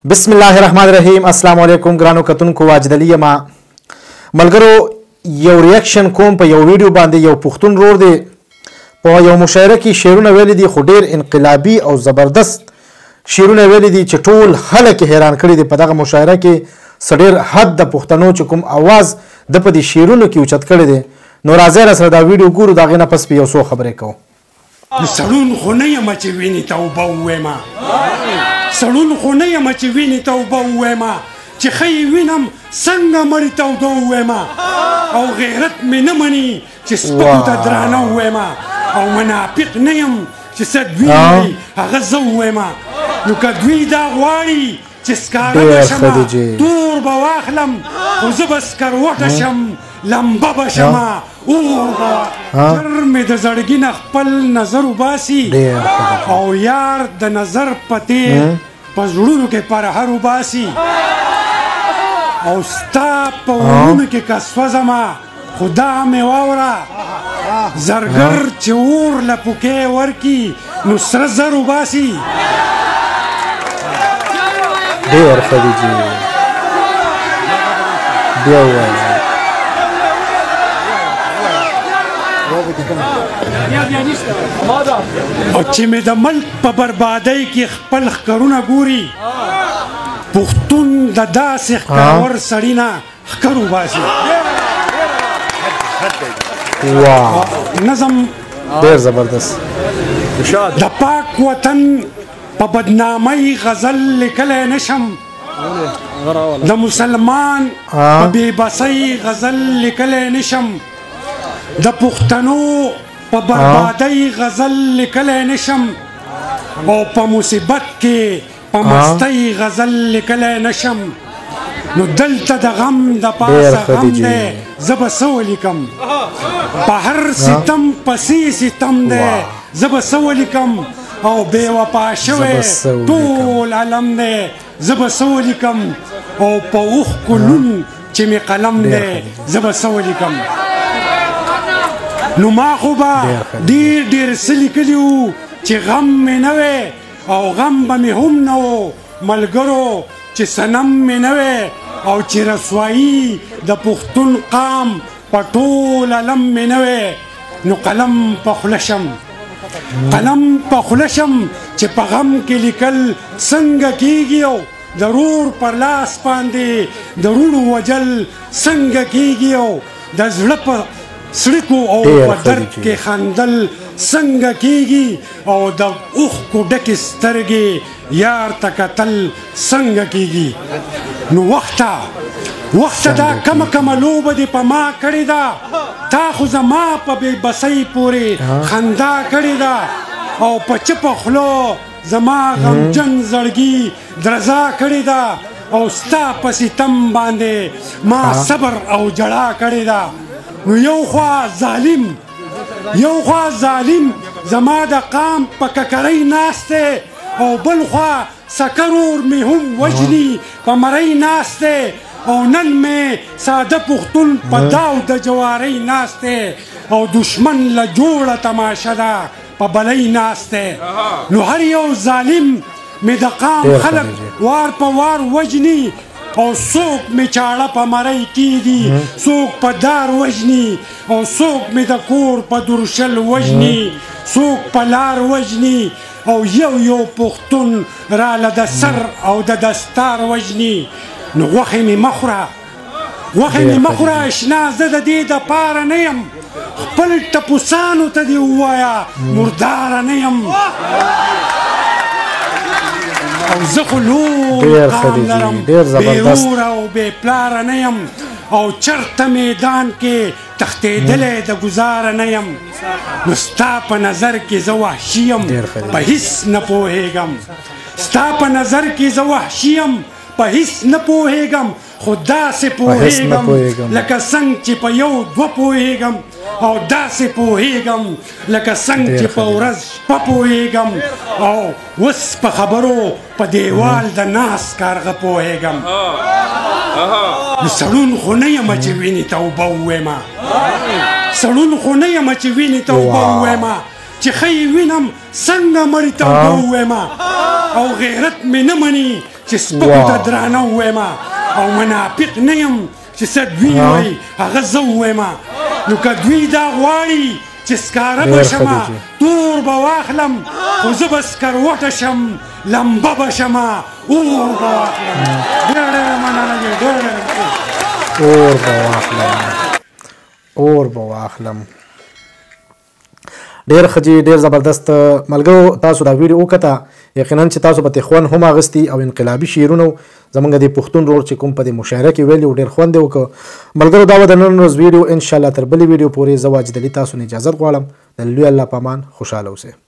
بسم الله الرحمن الرحیم. السلام علیکم ګرانو کتونکو، واجدلی ما ملګرو یو ریاکشن کوم په یو ویډیو باندې. یو پښتون رور دی په یو مشاعره کې شعرونه ویلي دي، خو ډیر انقلابي او زبردست شعرونه ویلي دي چې ټول خلک حیران کړي دي. په دغه مشاعره کې ډیر حد د پښتنو چې کوم اواز د په دې شعرونو کې اوچت کړی دی. نو راځئ راسره دا ویډیو ګورو، د هغې نه پس په یو څو خبرې کوو. سړون خو نه یم چې وینې توبه ووایم، سړون خو نه یم چې وینې توبه ووایم، چې ښه وینم څنګه مړي توده ووایم، او غیرت مې نه مني چې سپکو ته درانه ووایم، او منافق نه یم چې څه دوی وي هغه زه ووایم. نو که دوی دا غواړي چې سکاره به شمه تور به واخلم، خو زه به سکروټه شم لمبه به شمه اور به ژر مې د زړګي نه خپل نظر وباسي، او یار د نظر په تیر په زړونو کې پرهر وباسي، او ستا په ورونو کې که سوځمه خدا مې واوره، زرګر چې اور له پوکې ورکي نو سره زر وباسي. ډېر ښه دی جي، بیا ووایه. او چې مې د ملک په بربادۍ کې خپل ښکرونه ګوري، پښتون د داسې ښکرور سړي نه ښکر وباسي. نظم ډېر زبردست. د پاک وطن په بدنامۍ غزل لیکلی نشم، د مسلمان په بېبسۍ غزل لیکلی نشم، د پښتنو په بربادۍ غزل لیکلی نشم، او په مصیبت کې په مستۍ غزل لیکلی نشم. نو دلته د غم د پاسه غم دی، زه به څه ولیکم؟ په هر ستم پسې ستم دی، زه به څه ولیکم؟ او بې وفا شوی ټول علم دی، زه به څه ولیکم؟ او په اوښکو لوند چې مې قلم دی، زه به څه ولیکم؟ نو ما خو به ډېر ډېر څه لیکلي وو چې غم مې نه وی، او غم به مې هم نه و ملګرو چې صنم مې نه وی، او چې رسوایي د پښتون قام په ټول علم مې نه وی. نو قلم په خوله شم، قلم په خوله شم چې په غم کې لیکل څنګه کیږي، او د رور پر لاس باندې د روڼو وجل څنګه کیږي، او د زړه په سړکو او په درد کې خندل څنګه کیږي، او د اوښکو ډکې سترګې یار ته کتل څنګه کیږي. نو وخته دا کمه لوبه دې په ما کړې ده، تا خو زما په بېبسۍ پورې خندا کړې ده، او په چپه خولو زما غمجن زړګي درزا کړې ده، او ستا په ستم باندې ما صبر او جړا کړې ده. نو یو خوا ظالم زما د قام په ککرۍ ناست دی، او بل خوا سکرور مې هم وژني په مرۍ ناست دی، او نن مې ساده پښتون په داو د جوارۍ ناست دی، او دشمن له جوړه تماشه ده په بلۍ ناست دی. نو هر یو ظالم مې د قام خلک وار په وار وژني، او څوک مې چاړه په مرۍ کیږي، څوک په دار وژني، او څوک مې د کور په درشل وژني، څوک په لار وژني، او یو پښتون راله د سر او د دستار وژني. نو غوښې مې مه خوره اشنا، زه د دې دپاره نه یم، خپل ټپوسانو ته دې ووایه مرداره نه یم. او زه خو لوی قام لرم، بې روره او بې پلاره نه یم، او چرته میدان کې تښتېدلی د ګزاره نه یم. نو ستا په نظر کې زه وحشي یم، په هېڅ نه پوهېږم، ستا په نظر کې زه وحشي یم، په هېڅ نه پوهېږم، خو داسې پوهېږم لکه څنګه چې په یو دوه پوهېږم، او داسې پوهېږم لکه څنګه چې په ورځ شپه پوهېږم، او اوس په خبرو په دیوال د ناس کارغه پوهېږم. نو سړون خو نه یم چې وینې توبه ووایم، سړون خو نه یم چې وینې توبه ووایم، چې ښه وینم څنګه مړي توبه ووایم، او غیرت مې نه مني چې سپکو ته درانه ووایم او منافق نه یم چې څه دوی وایي هغه زه ووایم نو که دوی دا غواړي چې سکاره به شمه تور به واخلم خو زه به سکروټه شم لمبه به شمه اور به واخلم ډېره مننه دی ډېره اور به واخلم ډېر ښه جي ډېر زبردست ملګرو تاسو دا ویډیو وکته یقینا چې تاسو به خوند هم اغستی او انقلابي شعرونه زمونږ د پښتون رور چې کوم په د مشاعره کې ویلي ډېر خوند یې وکړ ملګرو دا و د نن ورځ ویډیو انشاءالله تر بلې ویډیو پورې زه واجد علي تاسو نه اجازت غواړم د لوی الله په امان خوشحاله اوسئ